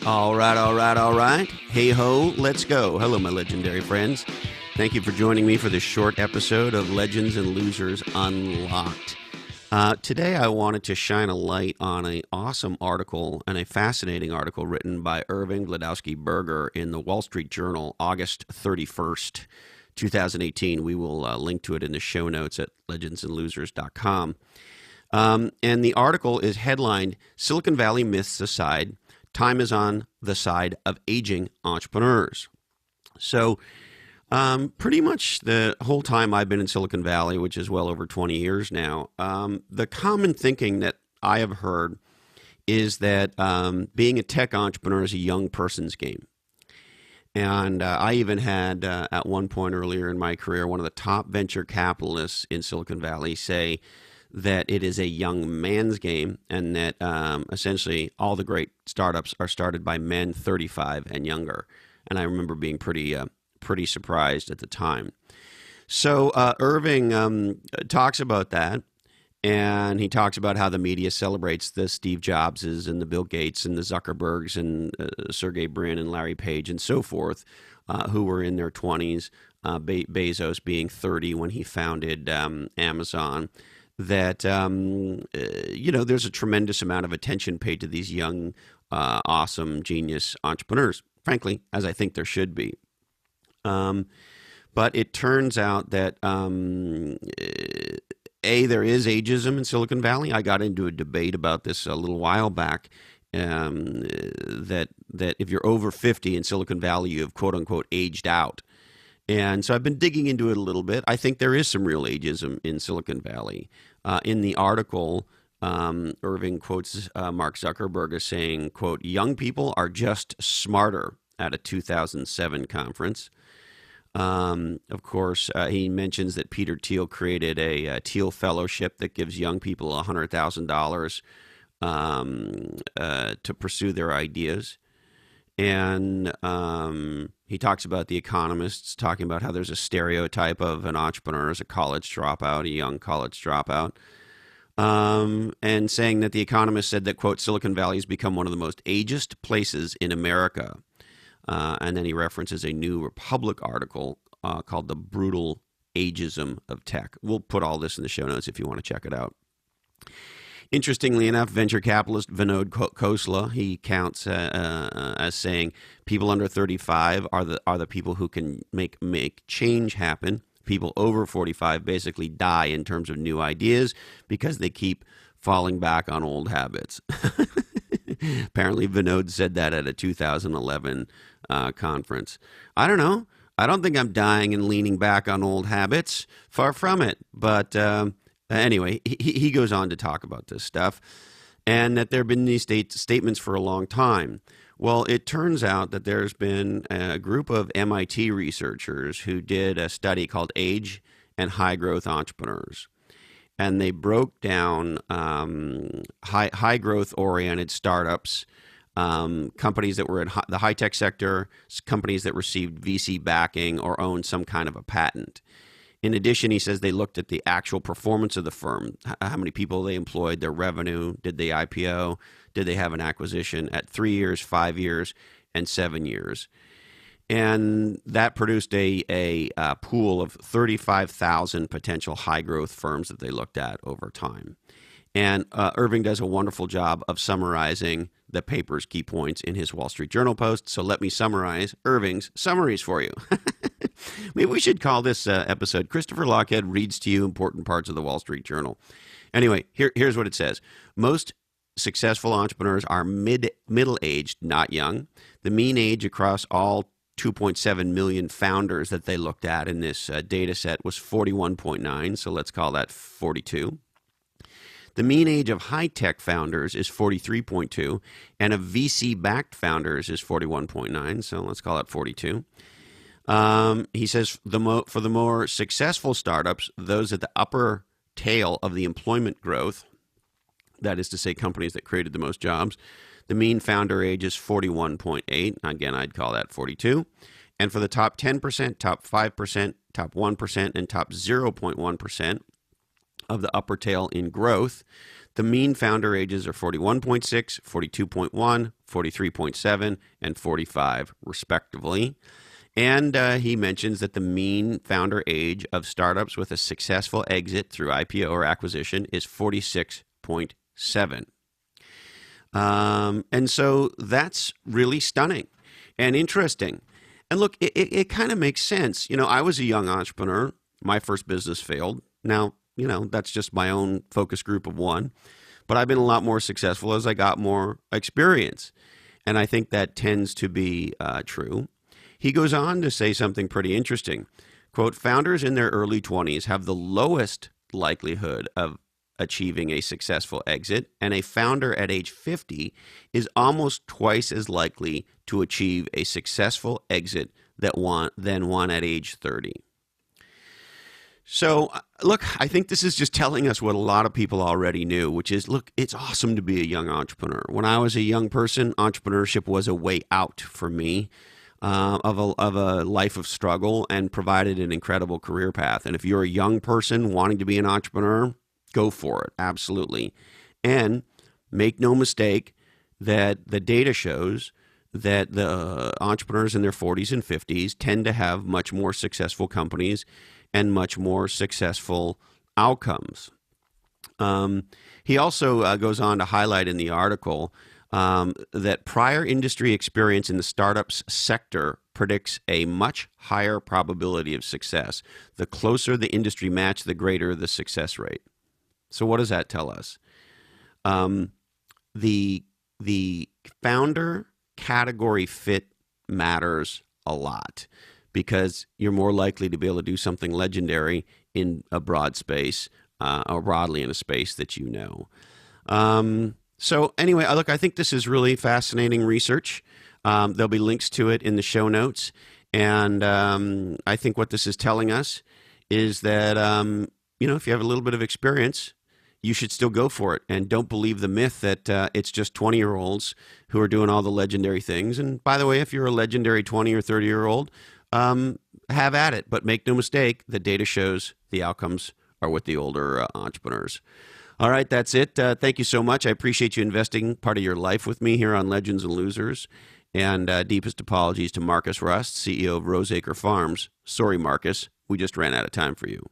All right, all right, all right. Hey ho, let's go. Hello, my legendary friends. Thank you for joining me for this short episode of Legends and Losers Unlocked. Today I wanted to shine a light on an awesome article and a fascinating article written by Irving Wladawsky-Berger in the Wall Street Journal, August 31st, 2018. We will link to it in the show notes at legendsandlosers.com. And the article is headlined, Silicon Valley Myths Aside, Time is on the Side of Aging Entrepreneurs. So pretty much the whole time I've been in Silicon Valley, which is well over 20 years now, the common thinking that I have heard is that being a tech entrepreneur is a young person's game. And I even had, at one point earlier in my career, one of the top venture capitalists in Silicon Valley say that it is a young man's game, and that essentially all the great startups are started by men 35 and younger. And I remember being pretty surprised at the time. So Irving talks about that, and he talks about how the media celebrates the Steve Jobses and the Bill Gates and the Zuckerbergs and Sergey Brin and Larry Page and so forth, who were in their 20s, Bezos being 30 when he founded Amazon. That, there's a tremendous amount of attention paid to these young, awesome, genius entrepreneurs, frankly, as I think there should be. But it turns out that, there is ageism in Silicon Valley. I got into a debate about this a little while back, that if you're over 50 in Silicon Valley, you have, quote unquote, aged out. And so I've been digging into it a little bit. I think there is some real ageism in Silicon Valley. In the article, Irving quotes Mark Zuckerberg as saying, quote, young people are just smarter at a 2007 conference. Of course, he mentions that Peter Thiel created a Thiel Fellowship that gives young people $100,000 to pursue their ideas. And he talks about the economists talking about how there's a stereotype of an entrepreneur as a college dropout, a young college dropout, and saying that the economist said that, quote, Silicon Valley has become one of the most ageist places in America. And then he references a New Republic article called The Brutal Ageism of Tech. We'll put all this in the show notes if you want to check it out. Interestingly enough, venture capitalist Vinod Khosla, he counts as saying people under 35 are the people who can make change happen. People over 45 basically die in terms of new ideas because they keep falling back on old habits. Apparently, Vinod said that at a 2011 conference. I don't know. I don't think I'm dying and leaning back on old habits. Far from it. But anyway, he goes on to talk about this stuff, and that there have been these statements for a long time. Well, it turns out that there's been a group of MIT researchers who did a study called Age and High Growth Entrepreneurs. And they broke down high growth oriented startups, companies that were in the high tech sector, companies that received VC backing or owned some kind of a patent. In addition, he says they looked at the actual performance of the firm, how many people they employed, their revenue, did they IPO, did they have an acquisition at 3 years, 5 years, and 7 years. And that produced a pool of 35,000 potential high-growth firms that they looked at over time. And Irving does a wonderful job of summarizing the paper's key points in his Wall Street Journal post. So let me summarize Irving's summaries for you. Maybe we should call this episode, Christopher Lochhead Reads to You Important Parts of the Wall Street Journal. Anyway, here's what it says. Most successful entrepreneurs are middle-aged, not young. The mean age across all 2.7 million founders that they looked at in this data set was 41.9, so let's call that 42. The mean age of high-tech founders is 43.2, and of VC-backed founders is 41.9, so let's call it 42. He says for the more successful startups, those at the upper tail of the employment growth, that is to say companies that created the most jobs, the mean founder age is 41.8. Again, I'd call that 42. And for the top 10%, top 5%, top 1%, and top 0.1% of the upper tail in growth, The mean founder ages are 41.6, 42.1, 43.7, and 45, respectively. And he mentions that the mean founder age of startups with a successful exit through IPO or acquisition is 46.7. And so that's really stunning and interesting. And look, it kind of makes sense. I was a young entrepreneur. My first business failed. Now, that's just my own focus group of one. But I've been a lot more successful as I got more experience. And I think that tends to be true. He goes on to say something pretty interesting. Quote, founders in their early 20s have the lowest likelihood of achieving a successful exit, and a founder at age 50 is almost twice as likely to achieve a successful exit than one at age 30. So, look, I think this is just telling us what a lot of people already knew, which is, look, it's awesome to be a young entrepreneur. When I was a young person, entrepreneurship was a way out for me of a life of struggle and provided an incredible career path. And if you're a young person wanting to be an entrepreneur, go for it. Absolutely. And make no mistake that the data shows that the entrepreneurs in their 40s and 50s tend to have much more successful companies and much more successful outcomes. He also goes on to highlight in the article that prior industry experience in the startups sector predicts a much higher probability of success. The closer the industry match, the greater the success rate. So what does that tell us? The founder category fit matters a lot because you're more likely to be able to do something legendary in a broad space or broadly in a space that you know. So anyway, look, I think this is really fascinating research. There'll be links to it in the show notes. And I think what this is telling us is that, if you have a little bit of experience, you should still go for it. And don't believe the myth that it's just 20-year-olds who are doing all the legendary things. And by the way, if you're a legendary 20 or 30-year-old, have at it. But make no mistake, the data shows the outcomes are with the older entrepreneurs. All right, that's it. Thank you so much. I appreciate you investing part of your life with me here on Legends and Losers. And deepest apologies to Marcus Rust, CEO of Roseacre Farms. Sorry, Marcus, we just ran out of time for you.